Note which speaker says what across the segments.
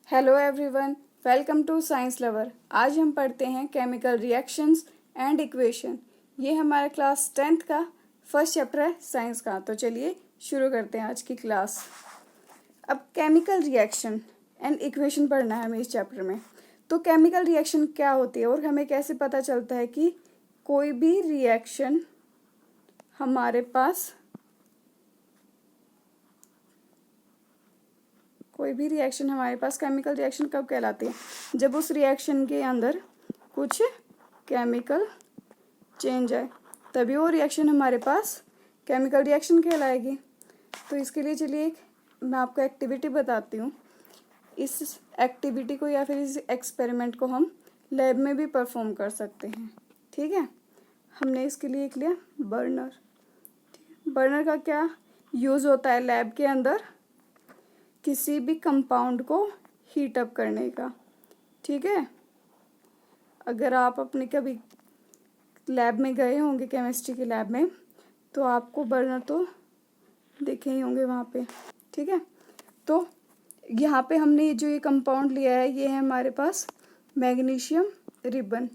Speaker 1: Hello everyone, welcome to science lover. आज हम पढ़ते हैं केमिकल रिएक्शंस एंड इक्वेशन। ये हमारा क्लास 10th का फर्स्ट चैप्टर है साइंस का। तो चलिए शुरू करते हैं आज की क्लास। अब केमिकल रिएक्शन एंड इक्वेशन पढ़ना है हमें इस चैप्टर में। तो केमिकल रिएक्शन क्या होती है और हमें कैसे पता चलता है कि कोई भी रिएक्शन हमारे पास केमिकल रिएक्शन कब कहलाती है? जब उस रिएक्शन के अंदर कुछ केमिकल चेंज आए, तभी वो रिएक्शन हमारे पास केमिकल रिएक्शन कहलाएगी। तो इसके लिए चलिए मैं आपको एक्टिविटी बताती हूँ। इस एक्टिविटी को या फिर इस एक्सपेरिमेंट को हम लैब में भी परफॉर्म कर सकते हैं। ठीक है, हमने इसके लिए एक लिया बर्नर। बर्नर का क्या यूज़ होता है लैब के अंदर? किसी भी कंपाउंड को हीट अप करने का। ठीक है, अगर आप अपने कभी लैब में गए होंगे केमिस्ट्री की लैब में, तो आपको बर्नर तो देखे ही होंगे वहाँ पे। ठीक है, तो यहाँ पे हमने जो ये कंपाउंड लिया है, ये है हमारे पास मैग्नीशियम रिबन।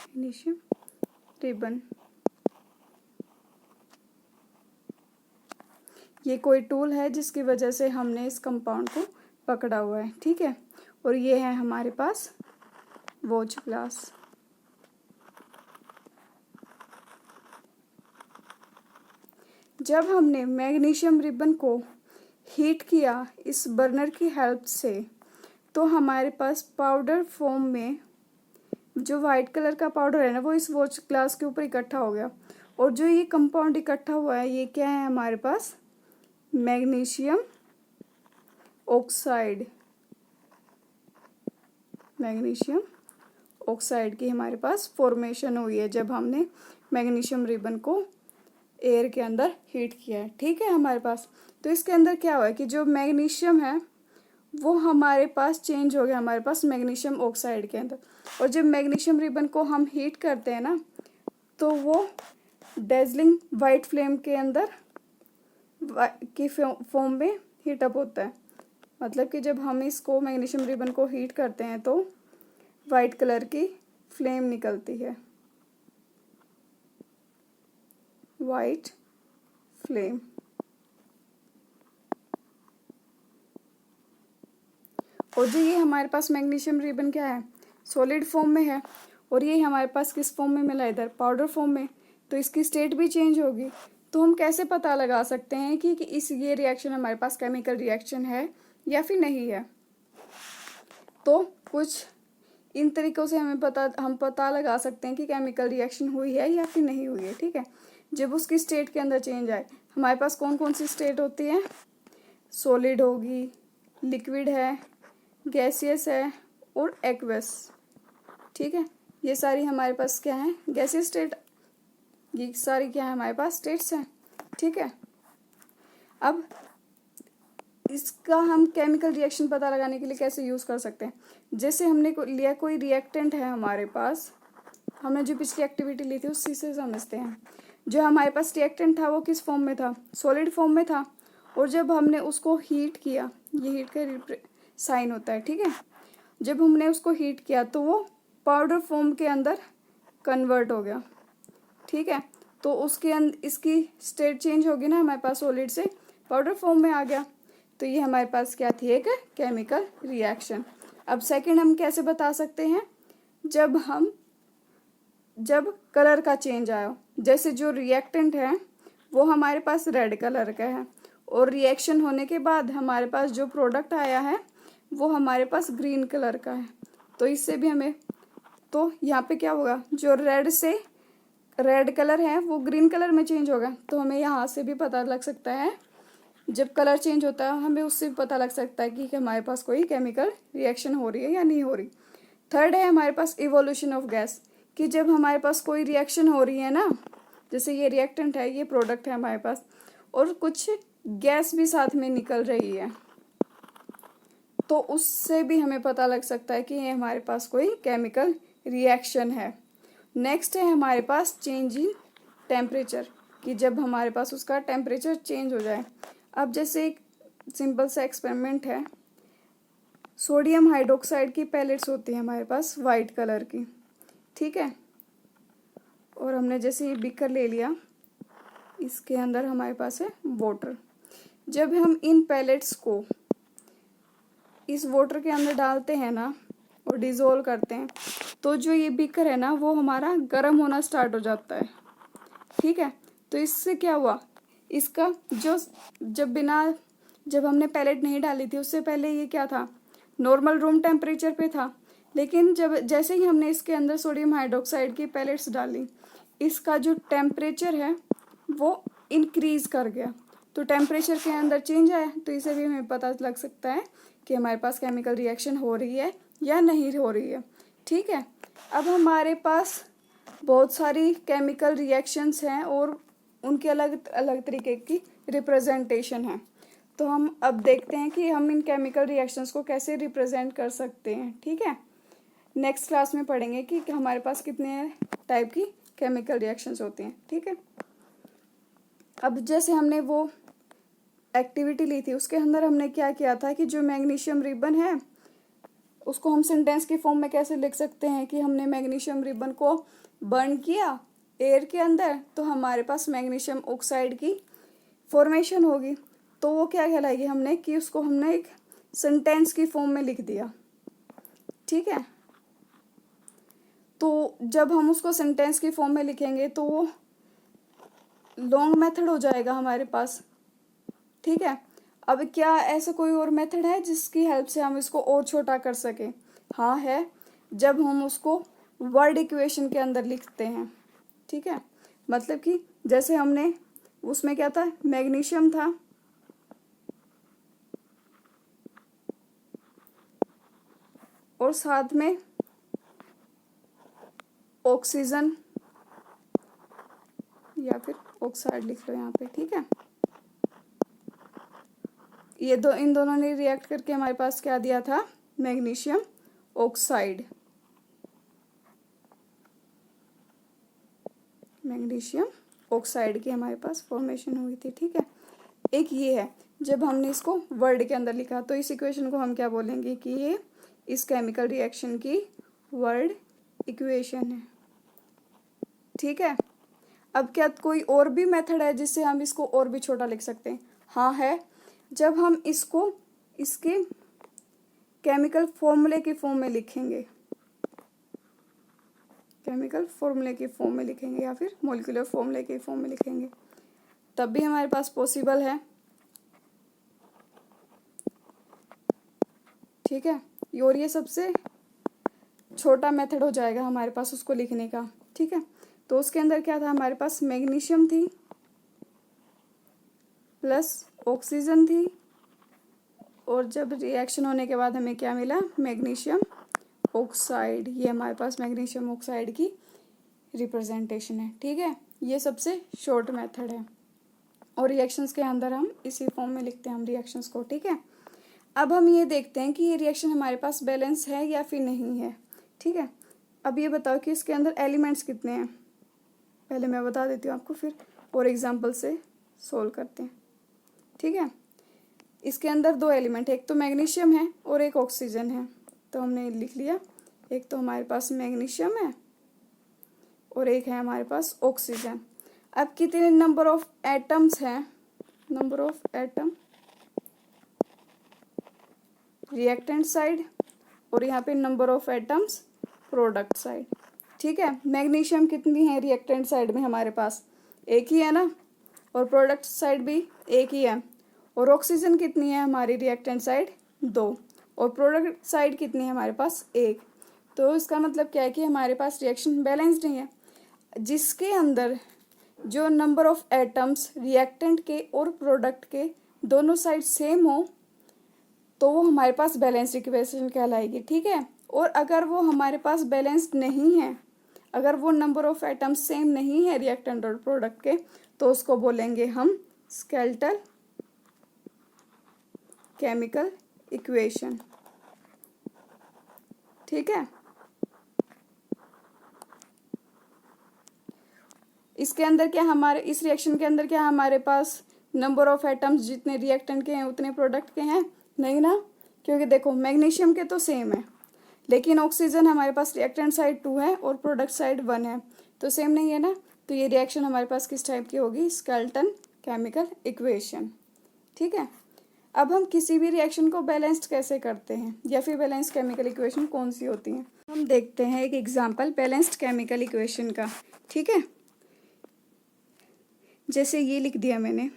Speaker 1: मैग्नीशियम रिबन, ये कोई टूल है जिसकी वजह से हमने इस कंपाउंड को पकड़ा हुआ है। ठीक है, और ये है हमारे पास वॉच ग्लास। जब हमने मैग्नीशियम रिबन को हीट किया इस बर्नर की हेल्प से, तो हमारे पास पाउडर फॉर्म में जो वाइट कलर का पाउडर है ना, वो इस वॉच ग्लास के ऊपर इकट्ठा हो गया। और जो ये कंपाउंड इकट्ठा हुआ है, ये क्या है हमारे पास? Magnesium oxide. मैग्नीशियम ऑक्साइड की हमारे पास फॉर्मेशन हुई है जब हमने मैग्नीशियम रिबन को एयर के अंदर हीट किया है। ठीक है, हमारे पास तो इसके अंदर क्या हुआ है कि जो मैग्नीशियम है वो हमारे पास चेंज हो गया हमारे पास मैग्नीशियम ऑक्साइड के अंदर। और जब मैग्नीशियम रिबन को हम हीट करते हैं ना, तो वो डेजलिंग वाइट फ्लेम के अंदर की फॉर्म में हीट अप होता है। मतलब कि जब हम इसको मैग्नीशियम रिबन को हीट करते हैं तो वाइट कलर की फ्लेम निकलती है, वाइट फ्लेम। और जो ये हमारे पास मैग्नीशियम रिबन क्या है? सॉलिड फॉर्म में है। और ये हमारे पास किस फॉर्म में मिला? इधर पाउडर फॉर्म में। तो इसकी स्टेट भी चेंज होगी। तो हम कैसे पता लगा सकते हैं कि ये रिएक्शन हमारे पास केमिकल रिएक्शन है या फिर नहीं है? तो कुछ इन तरीक़ों से हम पता लगा सकते हैं कि केमिकल रिएक्शन हुई है या फिर नहीं हुई है। ठीक है, जब उसकी स्टेट के अंदर चेंज आए, हमारे पास कौन कौन सी स्टेट होती है? सॉलिड होगी, लिक्विड है, गैसियस है और एक्वस। ठीक है, ये सारी हमारे पास क्या है? Gaseous state. ये सारी क्या है हमारे पास? स्टेट्स हैं। ठीक है, अब इसका हम केमिकल रिएक्शन पता लगाने के लिए कैसे यूज़ कर सकते हैं? जैसे हमने लिया कोई रिएक्टेंट है हमारे पास, हमने जो पिछली एक्टिविटी ली थी उसी से समझते हैं। जो हमारे पास रिएक्टेंट था वो किस फॉर्म में था? सॉलिड फॉर्म में था। और जब हमने उसको हीट किया, ये हीट का साइन होता है। ठीक है, जब हमने उसको हीट किया तो वो पाउडर फॉर्म के अंदर कन्वर्ट हो गया। ठीक है, तो उसके अंदर इसकी स्टेट चेंज होगी ना, हमारे पास सॉलिड से पाउडर फॉर्म में आ गया। तो ये हमारे पास क्या थी? एक केमिकल रिएक्शन। अब सेकंड हम कैसे बता सकते हैं? जब कलर का चेंज आया, जैसे जो रिएक्टेंट है वो हमारे पास रेड कलर का है और रिएक्शन होने के बाद हमारे पास जो प्रोडक्ट आया है वो हमारे पास ग्रीन कलर का है। तो इससे भी हमें, तो यहाँ पे क्या होगा? जो रेड कलर है वो ग्रीन कलर में चेंज होगा। तो हमें यहाँ से भी पता लग सकता है, जब कलर चेंज होता है हमें उससे भी पता लग सकता है कि हमारे पास कोई केमिकल रिएक्शन हो रही है या नहीं हो रही। थर्ड है हमारे पास इवोल्यूशन ऑफ गैस, कि जब हमारे पास कोई रिएक्शन हो रही है ना, जैसे ये रिएक्टेंट है, ये प्रोडक्ट है हमारे पास, और कुछ गैस भी साथ में निकल रही है, तो उससे भी हमें पता लग सकता है कि ये हमारे पास कोई केमिकल रिएक्शन है। नेक्स्ट है हमारे पास चेंज इन टेम्परेचर, कि जब हमारे पास उसका टेम्परेचर चेंज हो जाए। अब जैसे एक सिंपल सा एक्सपेरिमेंट है, सोडियम हाइड्रोक्साइड की पैलेट्स होती हैं हमारे पास वाइट कलर की, ठीक है। और हमने जैसे ये बीकर ले लिया, इसके अंदर हमारे पास है वाटर। जब हम इन पैलेट्स को इस वाटर के अंदर डालते हैं ना और डिज़ोल्व करते हैं, तो जो ये बीकर है ना वो हमारा गर्म होना स्टार्ट हो जाता है, ठीक है। तो इससे क्या हुआ, इसका जो जब हमने पैलेट नहीं डाली थी उससे पहले ये क्या था, नॉर्मल रूम टेम्परेचर पे था। लेकिन जब जैसे ही हमने इसके अंदर सोडियम हाइड्रोक्साइड की पैलेट्स डाली, इसका जो टेम्परेचर है वो इंक्रीज कर गया। तो टेम्परेचर के अंदर चेंज आया, तो इसे भी हमें पता लग सकता है कि हमारे पास केमिकल रिएक्शन हो रही है या नहीं हो रही है, ठीक है। अब हमारे पास बहुत सारी केमिकल रिएक्शंस हैं और उनके अलग अलग तरीके की रिप्रेजेंटेशन है। तो हम अब देखते हैं कि हम इन केमिकल रिएक्शंस को कैसे रिप्रेजेंट कर सकते हैं, ठीक है। नेक्स्ट क्लास में पढ़ेंगे कि हमारे पास कितने टाइप की केमिकल रिएक्शंस होती हैं, ठीक है। अब जैसे हमने वो एक्टिविटी ली थी, उसके अंदर हमने क्या किया था कि जो मैग्नीशियम रिबन है उसको हम सेंटेंस की फॉर्म में कैसे लिख सकते हैं कि हमने मैग्नीशियम रिबन को बर्न किया एयर के अंदर, तो हमारे पास मैग्नीशियम ऑक्साइड की फॉर्मेशन होगी। तो वो क्या कहलाएगी, हमने कि उसको हमने एक सेंटेंस की फॉर्म में लिख दिया, ठीक है। तो जब हम उसको सेंटेंस की फॉर्म में लिखेंगे तो वो लॉन्ग मेथड हो जाएगा हमारे पास, ठीक है। अब क्या ऐसा कोई और मेथड है जिसकी हेल्प से हम इसको और छोटा कर सकें? हाँ है, जब हम उसको वर्ड इक्वेशन के अंदर लिखते हैं, ठीक है। मतलब कि जैसे हमने उसमें क्या था, मैग्नीशियम था, और साथ में ऑक्सीजन या फिर ऑक्साइड लिख लो यहाँ पे, ठीक है। ये इन दोनों ने रिएक्ट करके हमारे पास क्या दिया था, मैग्नीशियम ऑक्साइड। मैग्नीशियम ऑक्साइड की हमारे पास फॉर्मेशन हुई थी, ठीक है। एक ये है, जब हमने इसको वर्ड के अंदर लिखा तो इस इक्वेशन को हम क्या बोलेंगे कि ये इस केमिकल रिएक्शन की वर्ड इक्वेशन है, ठीक है। अब क्या कोई और भी मेथड है जिससे हम इसको और भी छोटा लिख सकते हैं? हाँ है, जब हम इसको इसके केमिकल फॉर्मूले की फॉर्म में लिखेंगे, केमिकल फॉर्मूले की फॉर्म में लिखेंगे या फिर मॉलिक्यूलर फॉर्मूले की फॉर्म में लिखेंगे, तब भी हमारे पास पॉसिबल है, ठीक है। और ये सबसे छोटा मेथड हो जाएगा हमारे पास उसको लिखने का, ठीक है। तो उसके अंदर क्या था, हमारे पास मैग्नीशियम थी प्लस ऑक्सीजन थी, और जब रिएक्शन होने के बाद हमें क्या मिला, मैग्नीशियम ऑक्साइड। ये हमारे पास मैग्नीशियम ऑक्साइड की रिप्रेजेंटेशन है, ठीक है। ये सबसे शॉर्ट मेथड है और रिएक्शंस के अंदर हम इसी फॉर्म में लिखते हैं हम रिएक्शंस को, ठीक है। अब हम ये देखते हैं कि ये रिएक्शन हमारे पास बैलेंस है या फिर नहीं है, ठीक है। अब ये बताओ कि इसके अंदर एलिमेंट्स कितने हैं, पहले मैं बता देती हूँ आपको, फिर और एग्जांपल से सोल्व करते हैं, ठीक है। इसके अंदर दो एलिमेंट है, एक तो मैग्नीशियम है और एक ऑक्सीजन है। तो हमने लिख लिया, एक तो हमारे पास मैग्नीशियम है और एक है हमारे पास ऑक्सीजन। अब कितने नंबर ऑफ एटम्स हैं, number of atom reactant side, और यहाँ पे number of atoms product side, ठीक है। मैग्नीशियम कितनी है रिएक्टेंट साइड में, हमारे पास एक ही है ना, और प्रोडक्ट साइड भी एक ही है। और ऑक्सीजन कितनी है हमारी रिएक्टेंट साइड, 2, और प्रोडक्ट साइड कितनी है हमारे पास, 1। तो इसका मतलब क्या है कि हमारे पास रिएक्शन बैलेंस्ड नहीं है। जिसके अंदर जो नंबर ऑफ एटम्स रिएक्टेंट के और प्रोडक्ट के दोनों साइड सेम हो तो वो हमारे पास बैलेंस्ड इक्वेशन कहलाएगी, ठीक है। और अगर वो हमारे पास बैलेंस्ड नहीं है, अगर वो नंबर ऑफ एटम्स सेम नहीं है रिएक्टेंट और प्रोडक्ट के, तो उसको बोलेंगे हम स्केलेटल केमिकल इक्वेशन, ठीक है। इसके अंदर क्या हमारे इस रिएक्शन के अंदर क्या हमारे पास नंबर ऑफ एटम्स जितने रिएक्टेंट के हैं उतने प्रोडक्ट के हैं? नहीं ना, क्योंकि देखो मैग्नीशियम के तो सेम है, लेकिन ऑक्सीजन हमारे पास रिएक्टेंट साइड 2 है और प्रोडक्ट साइड 1 है, तो सेम नहीं है ना। तो ये रिएक्शन हमारे पास किस टाइप की होगी? Skeleton chemical equation. ठीक है। अब हम किसी भी रिएक्शन को बैलेंस्ड कैसे करते हैं, या फिर बैलेंस्ड केमिकल इक्वेशन कौन सी होती हैं? हम देखते हैं एक एग्जांपल बैलेंस्ड केमिकल इक्वेशन का। ठीक है, जैसे ये लिख दिया मैंने,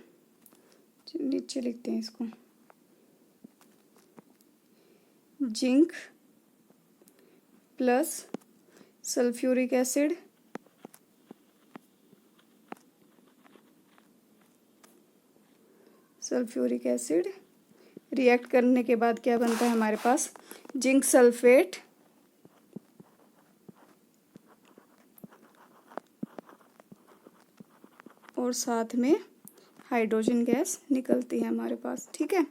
Speaker 1: नीचे लिखते हैं इसको, zinc plus sulphuric acid react करने के बाद क्या बनता है हमारे पास? जिंक सल्फेट और साथ में हाइड्रोजन गैस निकलती है हमारे पास। ठीक है,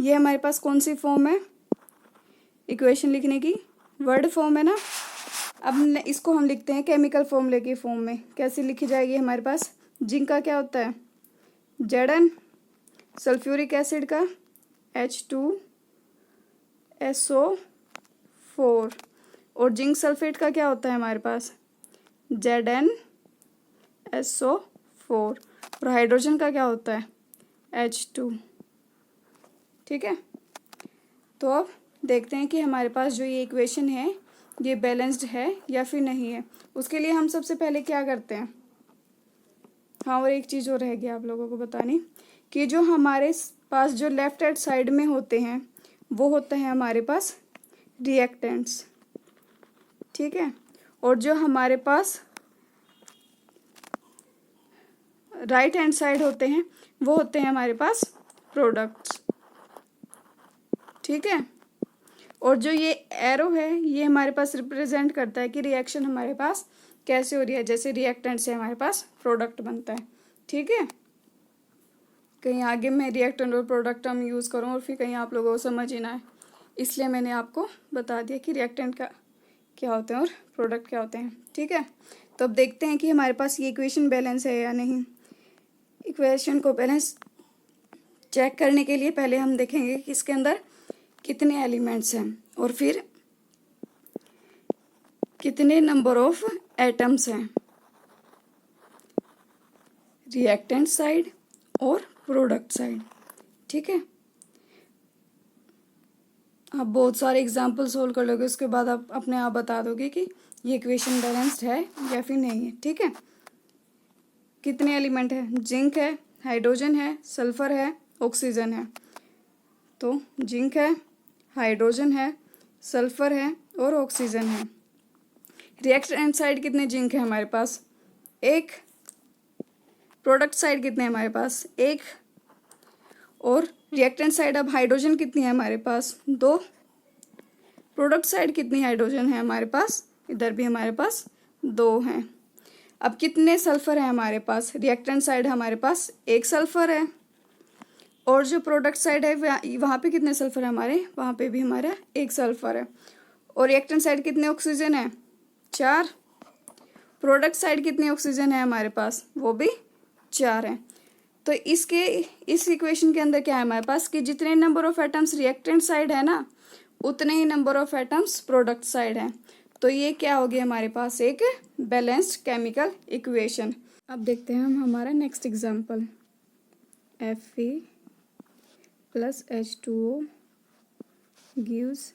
Speaker 1: ये हमारे पास कौन सी फॉर्म है इक्वेशन लिखने की? वर्ड फॉर्म है ना। अब इसको हम लिखते हैं केमिकल फॉर्मूले की फॉर्म में। कैसे लिखी जाएगी हमारे पास? जिंक का क्या होता है? Zn, सल्फ्यूरिक एसिड का H2SO4 और जिंक सल्फेट का क्या होता है हमारे पास? ZnSO4 और हाइड्रोजन का क्या होता है? H2। ठीक है, तो अब देखते हैं कि हमारे पास जो ये इक्वेशन है ये बैलेंस्ड है या फिर नहीं है। उसके लिए हम सबसे पहले क्या करते हैं? हाँ, और एक चीज़ और रह गया आप लोगों को बतानी, कि जो हमारे पास जो लेफ्ट हैंड साइड में होते हैं वो होते हैं हमारे पास रिएक्टेंट्स। ठीक है, और जो हमारे पास राइट हैंड साइड होते हैं वो होते हैं हमारे पास प्रोडक्ट्स। ठीक है, और जो ये एरो है ये हमारे पास रिप्रेजेंट करता है कि रिएक्शन हमारे पास कैसे हो रही है। जैसे रिएक्टेंट से हमारे पास प्रोडक्ट बनता है। ठीक है, कहीं आगे मैं रिएक्टेंट और प्रोडक्ट हम यूज़ करूँ और फिर कहीं आप लोगों को समझ ही ना आए, इसलिए मैंने आपको बता दिया कि रिएक्टेंट का क्या होते हैं और प्रोडक्ट क्या होते हैं। ठीक है, तो अब देखते हैं कि हमारे पास ये इक्वेशन बैलेंस है या नहीं। इक्वेशन को बैलेंस चेक करने के लिए पहले हम देखेंगे कि इसके अंदर कितने एलिमेंट्स हैं और फिर कितने नंबर ऑफ एटम्स हैं रिएक्टेंट साइड और प्रोडक्ट साइड। ठीक है, आप बहुत सारे एग्जाम्पल सोल्व कर लोगे, उसके बाद आप अपने आप बता दोगे कि ये इक्वेशन बैलेंस्ड है या फिर नहीं है। ठीक है, कितने एलिमेंट है? जिंक है, हाइड्रोजन है, सल्फर है, ऑक्सीजन है। तो जिंक है, हाइड्रोजन है, सल्फर है और ऑक्सीजन है। रिएक्टेंट साइड कितने जिंक है हमारे पास? 1। प्रोडक्ट साइड कितने हैं हमारे पास? 1। और रिएक्टेंट साइड अब हाइड्रोजन कितनी है हमारे पास? 2। प्रोडक्ट साइड कितनी हाइड्रोजन है हमारे पास? इधर भी हमारे पास 2 हैं। अब कितने सल्फर है हमारे पास? रिएक्टेंट साइड हमारे पास 1 सल्फर है, और जो प्रोडक्ट साइड है वहाँ पे कितने सल्फर है हमारे? वहाँ पे भी हमारा 1 सल्फर है। और रिएक्टेंट साइड कितने ऑक्सीजन है? 4। प्रोडक्ट साइड कितने ऑक्सीजन है हमारे पास? वो भी 4 है। तो इस इक्वेशन के अंदर क्या है हमारे पास कि जितने number of atoms reactant side है ना उतने ही number of atoms product side है। तो ये क्या हो गया हमारे पास? एक बैलेंस्ड केमिकल इक्वेशन। अब देखते हैं हम हमारा next example. Fe plus H2O gives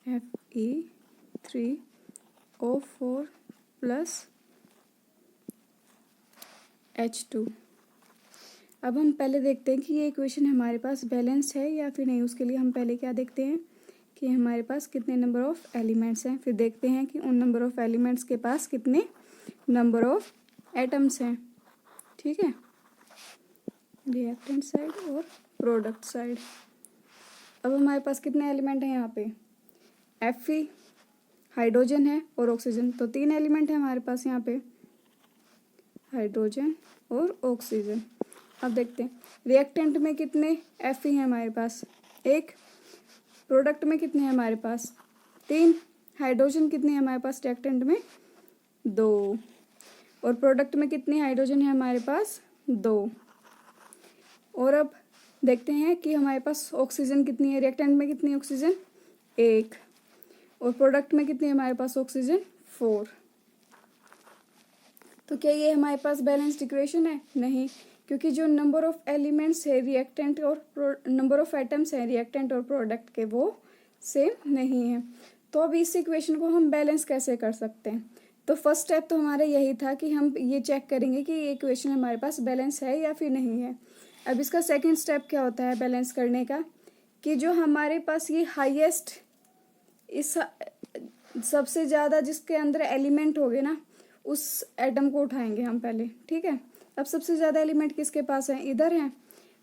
Speaker 1: Fe3O4 plus H2। अब हम पहले देखते हैं कि ये इक्वेशन हमारे पास बैलेंस है या फिर नहीं। उसके लिए हम पहले क्या देखते हैं कि हमारे पास कितने नंबर ऑफ एलिमेंट्स हैं, फिर देखते हैं कि उन नंबर ऑफ एलिमेंट्स के पास कितने नंबर ऑफ एटम्स हैं। ठीक है, रिएक्टेंट साइड और प्रोडक्ट साइड। अब हमारे पास कितने एलिमेंट हैं यहाँ पे? Fe, हाइड्रोजन है और ऑक्सीजन। तो 3 एलिमेंट है हमारे पास यहाँ पे, हाइड्रोजन और ऑक्सीजन। अब देखते हैं रिएक्टेंट में कितने Fe हैं हमारे पास? 1। प्रोडक्ट में कितने हैं हमारे पास? 3। हाइड्रोजन कितनी है हमारे पास रिएक्टेंट में? 2। और प्रोडक्ट में कितनी हाइड्रोजन है हमारे पास? 2। और अब देखते हैं कि हमारे पास ऑक्सीजन कितनी है, रिएक्टेंट में कितनी ऑक्सीजन? 1। और प्रोडक्ट में कितनी है हमारे पास ऑक्सीजन? 4। तो क्या ये हमारे पास बैलेंस्ड इक्वेशन है? नहीं, क्योंकि जो नंबर ऑफ एलिमेंट्स है रिएक्टेंट और नंबर ऑफ एटम्स है रिएक्टेंट और प्रोडक्ट के वो सेम नहीं है। तो अब इस इक्वेशन को हम बैलेंस कैसे कर सकते हैं? तो फर्स्ट स्टेप तो हमारा यही था कि हम ये चेक करेंगे कि ये इक्वेशन हमारे पास बैलेंस है या फिर नहीं है। अब इसका सेकंड स्टेप क्या होता है बैलेंस करने का, कि जो हमारे पास ये हाईएस्ट, इस सबसे ज़्यादा जिसके अंदर एलिमेंट होंगे ना, उस एटम को उठाएंगे हम पहले, ठीक है। अब सबसे ज़्यादा एलिमेंट किसके पास है? इधर है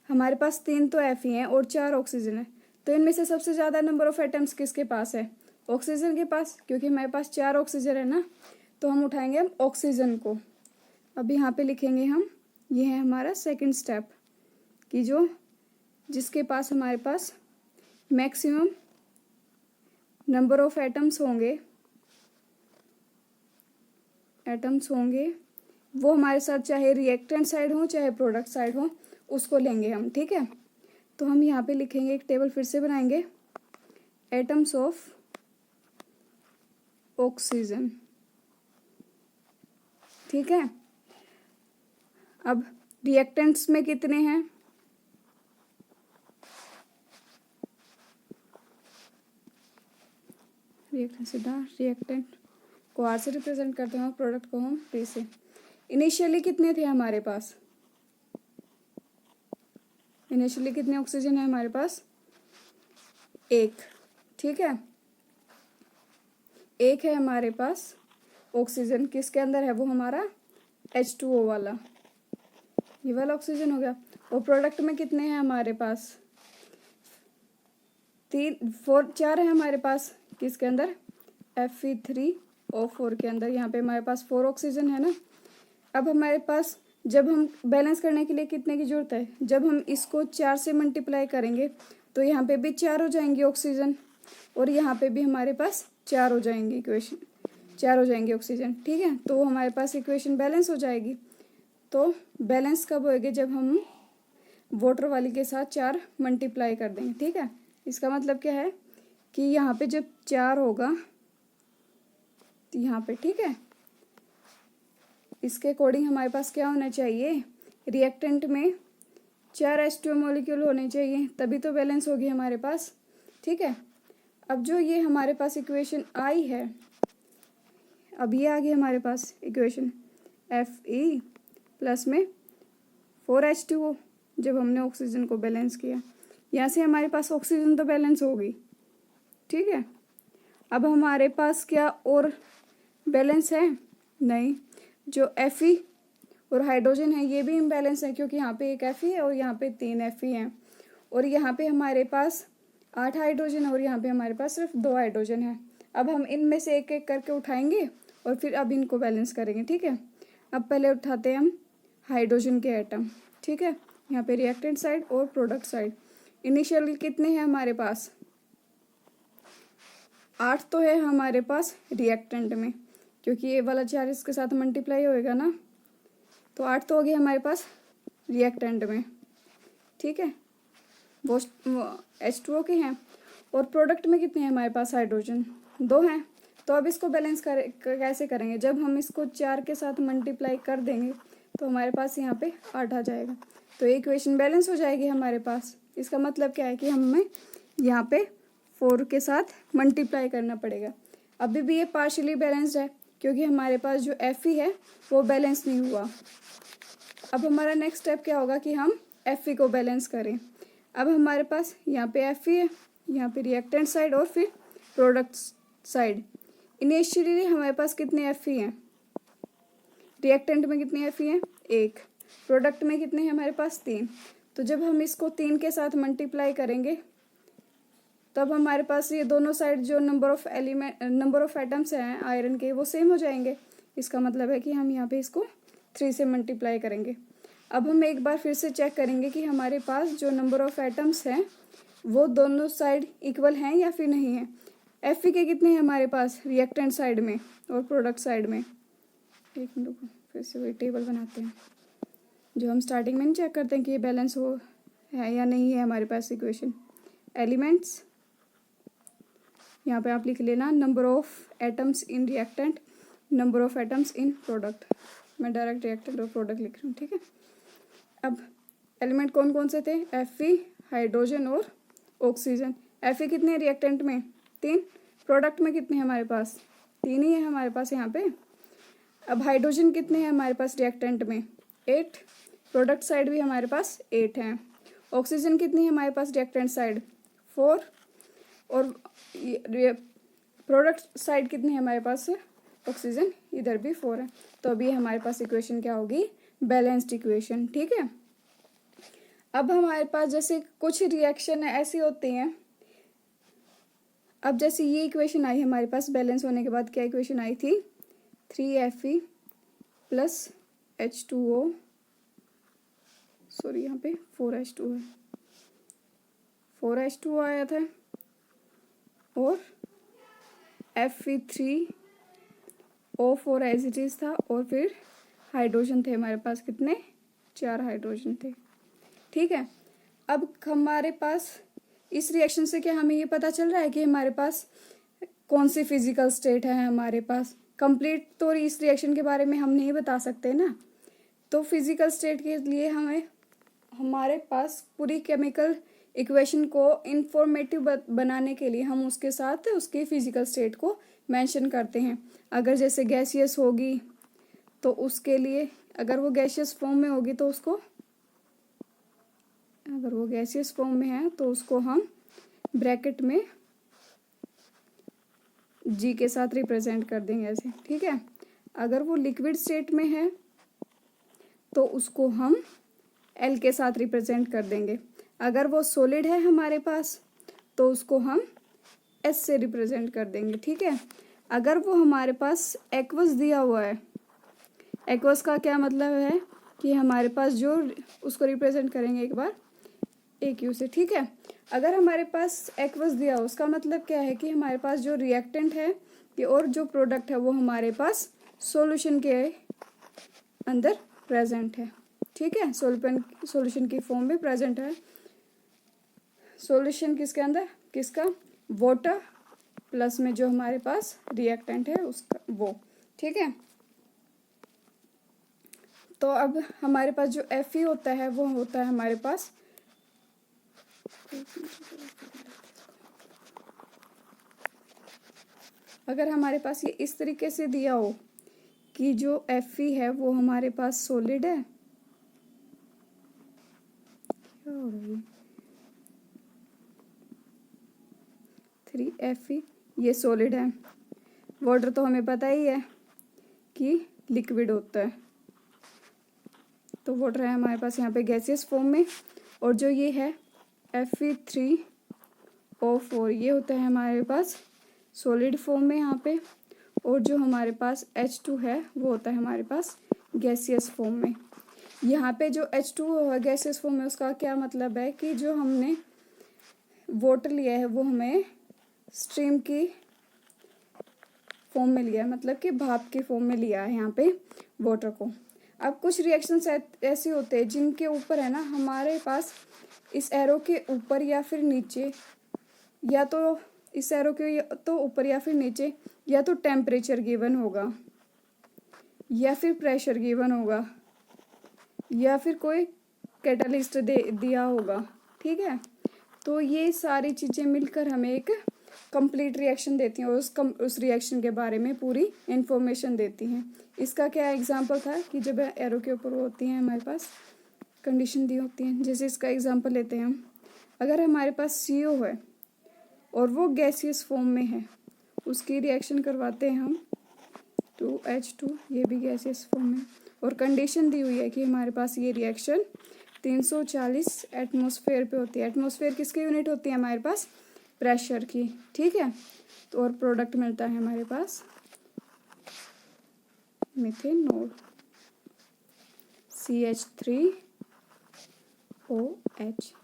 Speaker 1: हमारे पास 3 तो Fe हैं और 4 ऑक्सीजन है। तो इनमें से सबसे ज़्यादा नंबर ऑफ एटम्स किसके पास है? ऑक्सीजन के पास, क्योंकि हमारे पास 4 ऑक्सीजन है ना। तो हम उठाएंगे हम ऑक्सीजन को। अब यहाँ पे लिखेंगे हम, ये है हमारा सेकंड स्टेप, कि जो जिसके पास हमारे पास मैक्सिमम नंबर ऑफ एटम्स होंगे वो हमारे साथ चाहे रिएक्टेंट साइड हो चाहे प्रोडक्ट साइड हो, उसको लेंगे हम, ठीक है। तो हम यहाँ पे लिखेंगे, एक टेबल फिर से बनाएंगे, एटम्स ऑफ ऑक्सीजन, ठीक है। अब रिएक्टेंट्स में कितने हैं? रिएक्टेंट को आर से रिप्रेजेंट करते हैं, प्रोडक्ट को हम पी से। इनिशियली कितने थे हमारे पास? इनिशियली कितने ऑक्सीजन है हमारे पास? 1, ठीक है। 1 है हमारे पास ऑक्सीजन, किसके अंदर है? वो हमारा H2O वाला, ये वाला ऑक्सीजन हो गया। और प्रोडक्ट में कितने हैं हमारे पास? 4 है हमारे पास, किसके अंदर? Fe3O4 के अंदर। यहाँ पे हमारे पास 4 ऑक्सीजन है ना। अब हमारे पास जब हम बैलेंस करने के लिए कितने की जरूरत है? जब हम इसको 4 से मल्टीप्लाई करेंगे तो यहाँ पे भी 4 हो जाएंगे ऑक्सीजन, और यहाँ पे भी हमारे पास 4 हो जाएंगे इक्वेशन, 4 हो जाएंगे ऑक्सीजन, ठीक है। तो हमारे पास इक्वेशन बैलेंस हो जाएगी। तो बैलेंस कब होएगी? जब हम वाटर वाली के साथ 4 मल्टीप्लाई कर देंगे, ठीक है। इसका मतलब क्या है कि यहाँ पे जब 4 होगा यहाँ पे, ठीक है, इसके अकॉर्डिंग हमारे पास क्या होना चाहिए? रिएक्टेंट में 4 H2O मॉलिक्यूल होने चाहिए, तभी तो बैलेंस होगी हमारे पास, ठीक है। अब जो ये हमारे पास इक्वेशन आई है, अब ये आ गई हमारे पास इक्वेशन Fe प्लस में 4H2O, जब हमने ऑक्सीजन को बैलेंस किया, यहाँ से हमारे पास ऑक्सीजन तो बैलेंस होगी, ठीक है। अब हमारे पास क्या और बैलेंस है? नहीं, जो Fe और हाइड्रोजन है ये भी इम्बैलेंस है, क्योंकि यहाँ पे एक Fe है और यहाँ पे 3 Fe हैं, और यहाँ पे हमारे पास 8 हाइड्रोजन है और यहाँ पे हमारे पास सिर्फ 2 हाइड्रोजन है। अब हम इनमें से एक एक करके उठाएंगे और फिर अब इनको बैलेंस करेंगे, ठीक है। अब पहले उठाते हैं हम हाइड्रोजन के एटम, ठीक है। यहाँ पे रिएक्टेंट साइड और प्रोडक्ट साइड। इनिशियल कितने हैं हमारे पास? 8 तो है हमारे पास रिएक्टेंट में, क्योंकि ये वाला 4 इसके साथ मल्टीप्लाई होएगा ना, तो 8 तो हो गया हमारे पास रिएक्टेंट में, ठीक है। वो H2O के हैं। और प्रोडक्ट में कितने हैं हमारे पास? हाइड्रोजन 2 हैं। तो अब इसको बैलेंस कैसे करेंगे? जब हम इसको 4 के साथ मल्टीप्लाई कर देंगे तो हमारे पास यहाँ पे 8 आ जाएगा, तो ये इक्वेशन बैलेंस हो जाएगी हमारे पास। इसका मतलब क्या है कि हमें यहाँ पे 4 के साथ मल्टीप्लाई करना पड़ेगा। अभी भी ये पार्शियली बैलेंस्ड है, क्योंकि हमारे पास जो Fe है वो बैलेंस नहीं हुआ। अब हमारा नेक्स्ट स्टेप क्या होगा कि हम Fe को बैलेंस करें। अब हमारे पास यहाँ पे Fe है, यहाँ पे रिएक्टेंट साइड और फिर प्रोडक्ट साइड। इनिशियली हमारे पास कितने Fe हैं? रिएक्टेंट में कितने Fe हैं? 1। प्रोडक्ट में कितने हैं हमारे पास? 3। तो जब हम इसको 3 के साथ मल्टीप्लाई करेंगे तब हमारे पास ये दोनों साइड जो नंबर ऑफ एटम्स हैं आयरन के वो सेम हो जाएंगे। इसका मतलब है कि हम यहाँ पे इसको 3 से मल्टीप्लाई करेंगे। अब हम एक बार फिर से चेक करेंगे कि हमारे पास जो नंबर ऑफ एटम्स हैं वो दोनों साइड इक्वल हैं या फिर नहीं है। Fe के कितने हैं हमारे पास? रिएक्टेंट साइड में और प्रोडक्ट साइड में। एक मिनट फिर से वही टेबल बनाते हैं जो हम स्टार्टिंग में नहीं चेक करते हैं कि ये बैलेंस हो है या नहीं है हमारे पास इक्वेशन। एलिमेंट्स, यहाँ पे आप लिख लेना number of atoms in reactant, number of atoms in product. मैं डायरेक्ट रिएक्टेंट और प्रोडक्ट लिख रही हूँ, ठीक है। अब एलिमेंट कौन कौन से थे? Fe, हाइड्रोजन और ऑक्सीजन। Fe कितने हैं रिएक्टेंट में? 3। प्रोडक्ट में कितने हैं हमारे पास? 3 ही है हमारे पास यहाँ पे। अब हाइड्रोजन कितने हैं हमारे पास रिएक्टेंट में? 8। प्रोडक्ट साइड भी हमारे पास 8 हैं। ऑक्सीजन कितनी है हमारे पास रिएक्टेंट साइड? 4। और प्रोडक्ट साइड कितनी है हमारे पास? ऑक्सीजन इधर भी 4 है। तो अभी हमारे पास इक्वेशन क्या होगी? बैलेंस्ड इक्वेशन, ठीक है। अब हमारे पास जैसे कुछ रिएक्शन ऐसी होती हैं, अब जैसे ये इक्वेशन आई हमारे पास बैलेंस होने के बाद, क्या इक्वेशन आई थी? 3Fe प्लस H2O, सॉरी यहाँ पे 4H2 है, 4H2 आया था और Fe3O4 एज इट इज था, और फिर हाइड्रोजन थे हमारे पास कितने? 4 हाइड्रोजन थे, ठीक है। अब हमारे पास इस रिएक्शन से क्या हमें ये पता चल रहा है कि हमारे पास कौन सी फिजिकल स्टेट है हमारे पास? कंप्लीट तो इस रिएक्शन के बारे में हम नहीं बता सकते ना, तो फिजिकल स्टेट के लिए हमारे पास पूरी केमिकल इक्वेशन को इंफॉर्मेटिव बनाने के लिए हम उसके साथ उसकी फिजिकल स्टेट को मेंशन करते हैं। अगर जैसे गैसियस होगी तो उसके लिए, अगर वो गैसियस फॉर्म में होगी तो उसको, अगर वो गैसियस फॉर्म में है तो उसको हम ब्रैकेट में जी के साथ रिप्रेजेंट कर देंगे ऐसे, ठीक है। अगर वो लिक्विड स्टेट में है तो उसको हम एल के साथ रिप्रेजेंट कर देंगे। अगर वो सॉलिड है हमारे पास तो उसको हम एस से रिप्रेजेंट कर देंगे, ठीक है। अगर वो हमारे पास एक्वस दिया हुआ है, एक्वस का क्या मतलब है कि हमारे पास जो, उसको रिप्रेजेंट करेंगे एक बार AQ से, ठीक है। अगर हमारे पास एक्वस दिया हो, उसका मतलब क्या है कि हमारे पास जो रिएक्टेंट है कि और जो प्रोडक्ट है वो हमारे पास सॉल्यूशन के अंदर प्रेजेंट है, ठीक है। सॉल्यूशन की फॉर्म में प्रेजेंट है। सॉल्यूशन किसके अंदर? किसका? वाटर प्लस में जो हमारे पास रिएक्टेंट है उसका, वो, ठीक है। तो अब हमारे पास जो Fe होता है वो होता है हमारे पास, अगर हमारे पास ये इस तरीके से दिया हो कि जो Fe है वो हमारे पास सॉलिड है, क्या हो रहा है? 3Fe ये सॉलिड है। वाटर तो हमें पता ही है कि लिक्विड होता है, तो वाटर है हमारे पास यहाँ पे गैसियस फॉर्म में, और जो ये है Fe3O4 ये होता है हमारे पास सॉलिड फॉर्म में यहाँ पे, और जो हमारे पास H2 है वो होता है हमारे पास गैसियस फॉर्म में। यहाँ पे जो H2 है गैसियस फॉर्म में, उसका क्या मतलब है कि जो हमने वाटर लिया है वो हमें स्ट्रीम की फॉर्म में लिया है, मतलब कि भाप की फॉर्म में लिया है यहाँ पे वाटर को। अब कुछ रिएक्शंस ऐसे होते हैं जिनके ऊपर है ना हमारे पास इस एरो के ऊपर या फिर नीचे, या तो इस एरो के तो ऊपर या फिर नीचे, या तो टेम्परेचर गिवन होगा, या फिर प्रेशर गिवन होगा, या फिर कोई कैटालिस्ट दिया होगा, ठीक है। तो ये सारी चीज़ें मिलकर हमें एक कंप्लीट रिएक्शन देती हैं और उस रिएक्शन के बारे में पूरी इंफॉर्मेशन देती हैं। इसका क्या एग्जांपल था कि जब एरो के ऊपर होती हैं हमारे पास कंडीशन दी होती हैं, जैसे इसका एग्जांपल लेते हैं हम, अगर हमारे पास CO है और वो गैसियस फॉर्म में है, उसकी रिएक्शन करवाते हैं हम 2H2, ये भी गैसियस फॉर्म में, और कंडीशन दी हुई है कि हमारे पास ये रिएक्शन 340 एटमॉस्फेयर पे होती है। एटमॉस्फेयर किसकी यूनिट होती है हमारे पास? प्रेशर की, ठीक है। तो और प्रोडक्ट मिलता है हमारे पास मिथेनॉल CH3OH,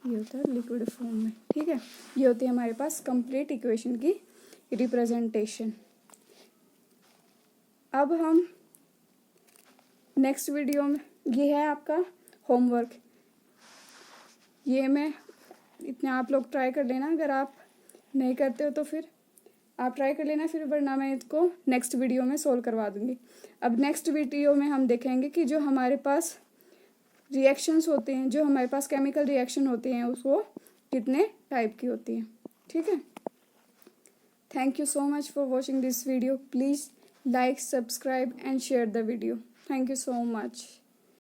Speaker 1: ये होता है लिक्विड फॉर्म में, ठीक है। ये होती है हमारे पास कंप्लीट इक्वेशन की रिप्रेजेंटेशन। अब हम नेक्स्ट वीडियो में ये है आपका होमवर्क, ये मैं इतने आप लोग ट्राई कर लेना, अगर आप नहीं करते हो तो फिर आप ट्राई कर लेना, फिर वरना मैं इसको नेक्स्ट वीडियो में सोल्व करवा दूँगी। अब नेक्स्ट वीडियो में हम देखेंगे कि जो हमारे पास रिएक्शंस होते हैं, जो हमारे पास केमिकल रिएक्शन होते हैं, उसको कितने टाइप की होती हैं। ठीक है, thank you so much for watching this video. Please like, subscribe and share the video. Thank you so much.